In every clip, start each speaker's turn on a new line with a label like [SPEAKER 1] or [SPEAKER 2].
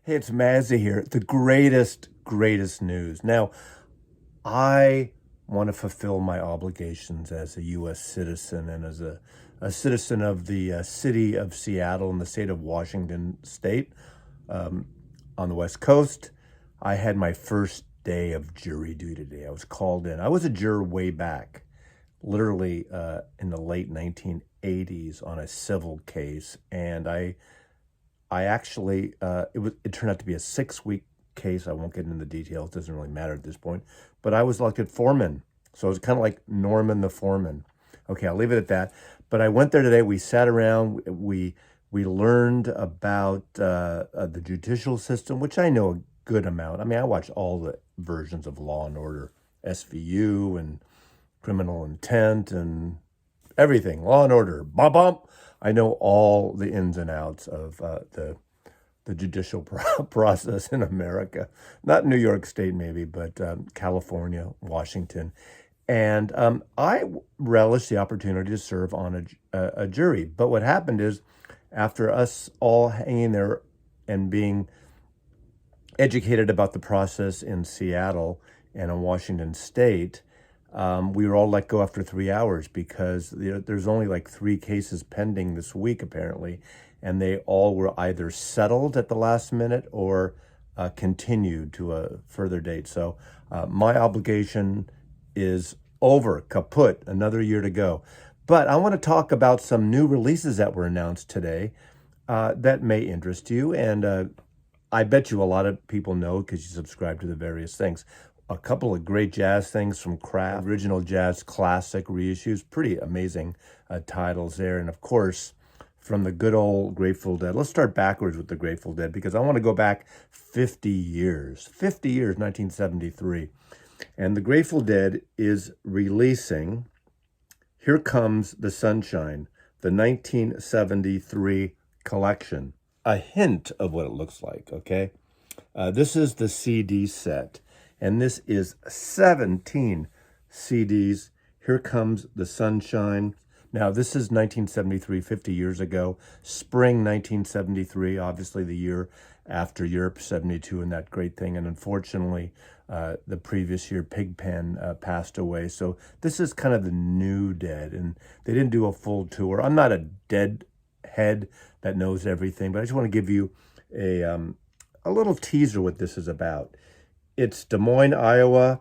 [SPEAKER 1] Hey, it's Mazzy here. The greatest news. Now, I want to fulfill my obligations as a U.S. citizen and as a citizen of the city of Seattle in the state of Washington State um, on the West Coast. I had my first day of jury duty today. I was called in. I was a juror way back, literally in the late 1980s on a civil case, and I actually, it turned out to be a 6 week case. I won't get into the details. It doesn't really matter at this point. But I was elected foreman. So it was kind of like Norman the foreman. Okay, I'll leave it at that. But I went there today. We sat around. We learned about the judicial system, which I know a good amount. I mean, I watch all the versions of Law and Order, SVU and Criminal Intent and everything. Law and Order, bump bump. I know all the ins and outs of the judicial process in America. Not New York State, maybe, but California, Washington. And I relish the opportunity to serve on a jury. But what happened is, after us all hanging there and being educated about the process in Seattle and in Washington State, we were all let go after 3 hours because there's only like 3 cases pending this week, apparently, and they all were either settled at the last minute or continued to a further date. So my obligation is over, kaput, another year to go. But I want to talk about some new releases that were announced today that may interest you. And I bet you a lot of people know because you subscribe to the various things. A couple of great jazz things from Kraft, original jazz classic reissues, pretty amazing titles there. And of course, from the good old Grateful Dead. Let's start backwards with the Grateful Dead because I want to go back 50 years, 1973. And the Grateful Dead is releasing Here Comes the Sunshine, the 1973 collection. A hint of what it looks like, okay? This is the CD set. And this is 17 CDs. Here Comes the Sunshine. Now, this is 1973, 50 years ago. Spring 1973, obviously the year after Europe 72 and that great thing. And unfortunately, the previous year, Pigpen passed away. So this is kind of the new Dead. And they didn't do a full tour. I'm not a Dead head that knows everything, but I just want to give you a little teaser what this is about. It's Des Moines, Iowa,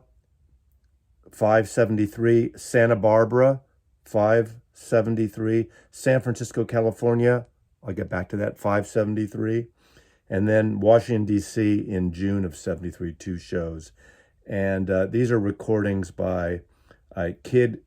[SPEAKER 1] 573, Santa Barbara, 573, San Francisco, California, I'll get back to that, 573, and then Washington, D.C. in June of 73, 2 shows. And these are recordings by Kid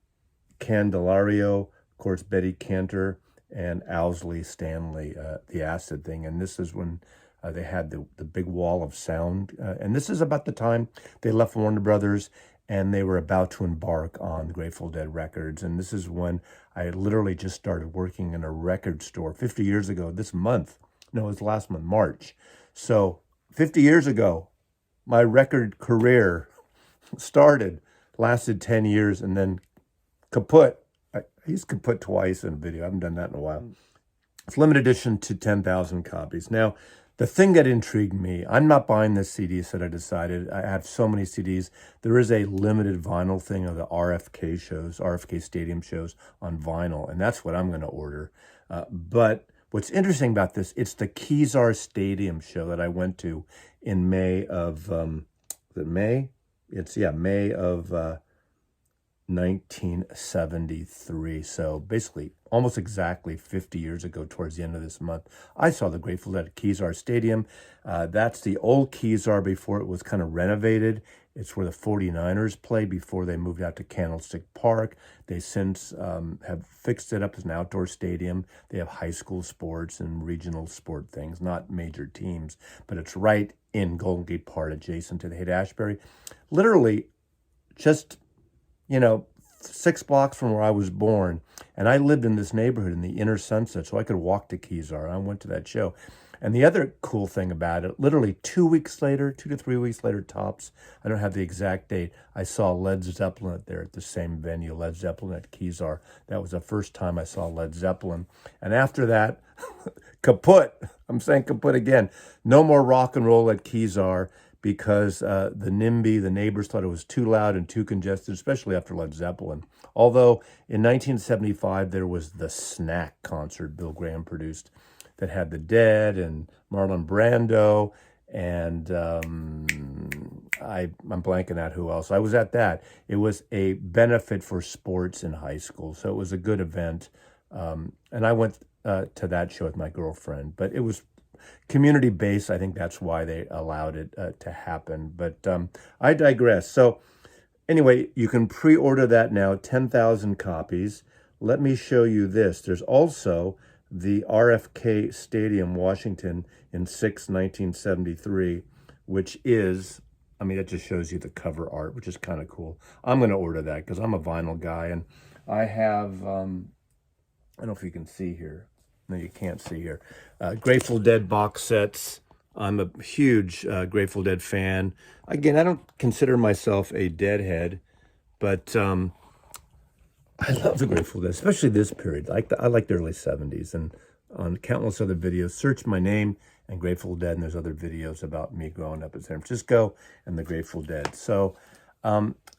[SPEAKER 1] Candelario, of course, Betty Cantor, and Owsley Stanley, The Acid Thing. And this is when they had the big wall of sound. And this is about the time they left Warner Brothers and they were about to embark on Grateful Dead Records. And this is when I literally just started working in a record store 50 years ago this month. No, it was last month, March. So 50 years ago, my record career started, lasted 10 years, and then kaput. He's kaput twice in a video. I haven't done that in a while. It's limited edition to 10,000 copies. Now, the thing that intrigued me, I'm not buying this CD set, I decided. I have so many CDs. There is a limited vinyl thing of the RFK shows, RFK Stadium shows on vinyl, and that's what I'm going to order. But what's interesting about this, it's the Kezar Stadium show that I went to in May of, is it May? May of 1973. So basically almost exactly 50 years ago towards the end of this month, I saw the Grateful Dead at Kezar Stadium. That's the old Kezar before it was kind of renovated. It's where the 49ers played before they moved out to Candlestick Park. They since have fixed it up as an outdoor stadium. They have high school sports and regional sport things, not major teams, but it's right in Golden Gate Park adjacent to the Haight-Ashbury. Literally just 6 blocks from where I was born. And I lived in this neighborhood in the inner Sunset, so I could walk to Kezar. I went to that show. And the other cool thing about it, literally 2 weeks later, 2 to 3 weeks later tops, I don't have the exact date, I saw Led Zeppelin there at the same venue, Led Zeppelin at Kezar. That was the first time I saw Led Zeppelin. And after that, kaput. I'm saying kaput again. No more rock and roll at Kezar because the NIMBY, the neighbors, thought it was too loud and too congested, especially after Led Zeppelin. Although in 1975, there was the Snack concert Bill Graham produced that had the Dead and Marlon Brando, and I'm blanking out who else. I was at that. It was a benefit for sports in high school, so it was a good event. And I went to that show with my girlfriend, but it was community-based. I think that's why they allowed it to happen. But I digress. So anyway, you can pre-order that now, 10,000 copies. Let me show you this. There's also the RFK Stadium, Washington, in 1973, which is, I mean, that just shows you the cover art, which is kind of cool. I'm going to order that because I'm a vinyl guy, and I have, I don't know if you can see here. No, you can't see here. Grateful Dead box sets. I'm a huge Grateful Dead fan. Again, I don't consider myself a Deadhead, but I love the Grateful Dead, especially this period. I like the early 70s, and on countless other videos, search my name and Grateful Dead, and there's other videos about me growing up in San Francisco and the Grateful Dead. So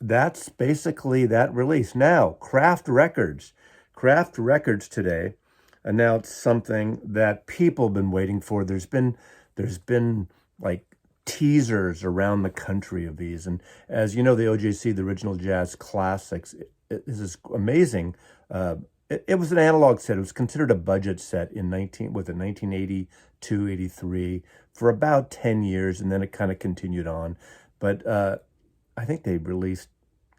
[SPEAKER 1] that's basically that release. Now, Kraft Records. Kraft Records today announced something that people have been waiting for. There's been like teasers around the country of these. And as you know, the OJC, the Original Jazz Classics, this is amazing. It was an analog set. It was considered a budget set in 1982, 83 for about 10 years, and then it kind of continued on. But I think they released,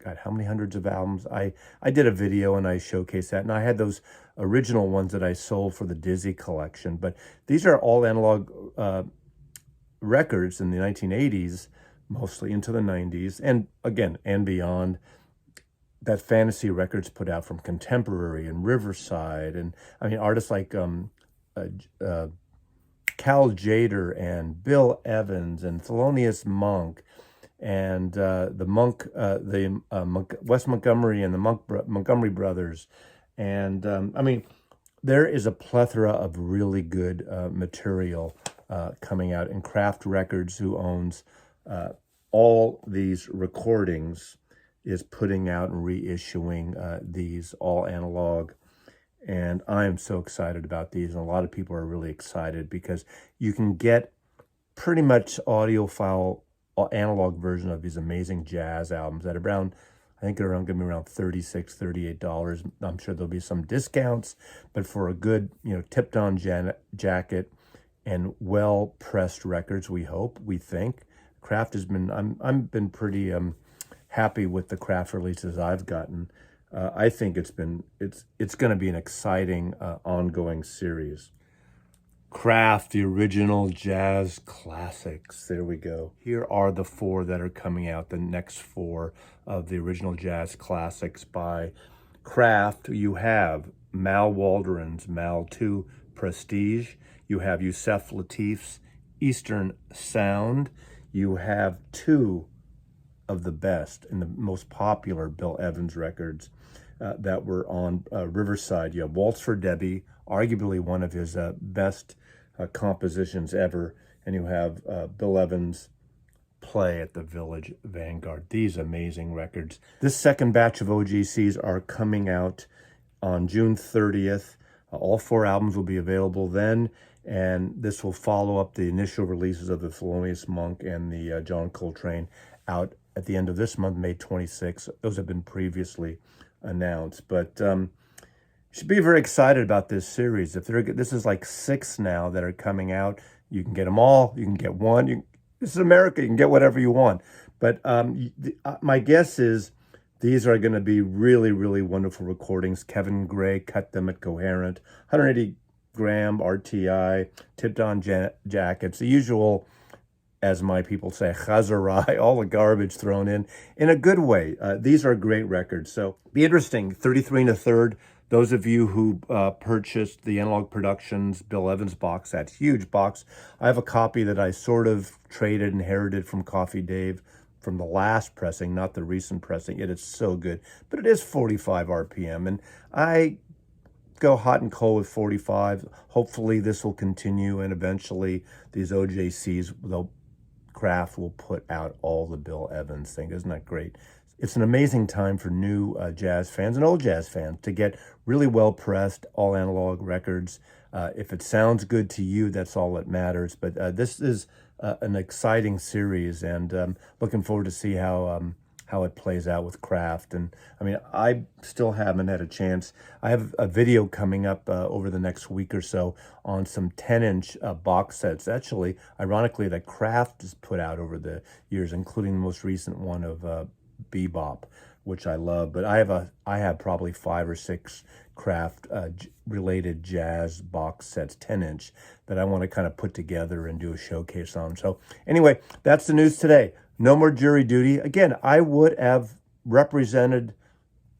[SPEAKER 1] God, how many hundreds of albums? I did a video and I showcased that, and I had those original ones that I sold for the Dizzy collection. But these are all analog records in the 1980s, mostly into the 90s, and again, and beyond, that Fantasy Records put out from Contemporary and Riverside. And I mean, artists like Cal Jader and Bill Evans and Thelonious Monk and Wes Montgomery and the Montgomery Brothers. And I mean, there is a plethora of really good material coming out. And Kraft Records, who owns all these recordings, is putting out and reissuing these all analog. And I am so excited about these. And a lot of people are really excited because you can get pretty much audiophile analog version of these amazing jazz albums that are around, I think they're going to be around $36, $38. I'm sure there'll be some discounts, but for a good, tipped on jacket and well-pressed records, we think. Kraft has been, I've been pretty happy with the Kraft releases I've gotten. I think it's going to be an exciting ongoing series. Kraft, the Original Jazz Classics. There we go. Here are the 4 that are coming out, the next 4 of the Original Jazz Classics by Kraft. You have Mal Waldron's Mal 2 Prestige. You have Yusef Lateef's Eastern Sound. You have 2 of the best and the most popular Bill Evans records that were on Riverside. You have Waltz for Debbie, arguably one of his best compositions ever, and you have Bill Evans' Play at the Village Vanguard. These amazing records. This second batch of OJCs are coming out on June 30th. All 4 albums will be available then, and this will follow up the initial releases of the Thelonious Monk and the John Coltrane out at the end of this month, May 26th. Those have been previously announced, but you should be very excited about this series. This is like 6 now that are coming out. You can get them all. You can get one. This is America. You can get whatever you want. But my guess is these are going to be really, really wonderful recordings. Kevin Gray cut them at Coherent. 180 gram RTI, tipped on jackets. The usual, as my people say, chazarai, all the garbage thrown in a good way. These are great records. So be interesting. 33 1/3 Those of you who purchased the Analog Productions Bill Evans box, that huge box, I have a copy that I sort of inherited from Coffee Dave from the last pressing, not the recent pressing. It is so good, but it is 45 RPM, and I go hot and cold with 45. Hopefully this will continue, and eventually these OJCs, Kraft will put out all the Bill Evans thing. Isn't that great? It's an amazing time for new jazz fans and old jazz fans to get really well-pressed, all analog records. If it sounds good to you, that's all that matters. But this is an exciting series, and looking forward to see how it plays out with Kraft. And I mean, I still haven't had a chance. I have a video coming up over the next week or so on some 10-inch box sets, actually, ironically, that Kraft has put out over the years, including the most recent one of Bebop, which I love. But I have probably 5 or 6 Kraft related jazz box sets, 10-inch, that I want to kind of put together and do a showcase on. So anyway, that's the news today. No more jury duty. Again, I would have represented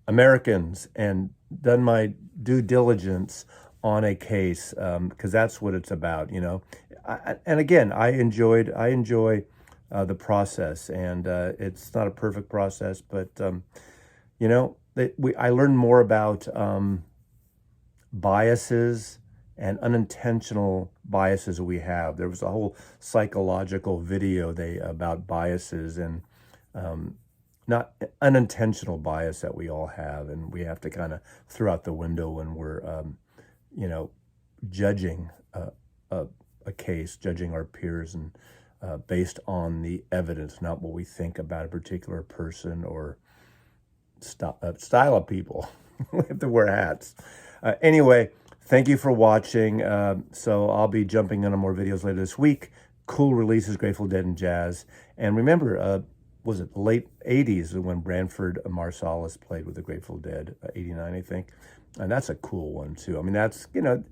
[SPEAKER 1] Americans and done my due diligence on a case, because that's what it's about, you know. And again, I enjoy the process, and it's not a perfect process, but you know, I learned more about biases and unintentional biases that we have. There was a whole psychological video about biases and not unintentional bias that we all have, and we have to kind of throw out the window when we're you know, judging a case, judging our peers, and based on the evidence, not what we think about a particular person or style of people. We have to wear hats. Anyway, thank you for watching. So I'll be jumping into more videos later this week. Cool releases, Grateful Dead and jazz. And remember, was it the late 80s when Branford Marsalis played with the Grateful Dead, 89, I think. And that's a cool one, too. I mean, that's, you know,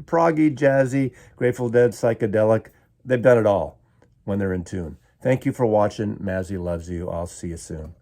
[SPEAKER 1] proggy, jazzy, Grateful Dead, psychedelic. They've done it all when they're in tune. Thank you for watching. Mazzy loves you. I'll see you soon.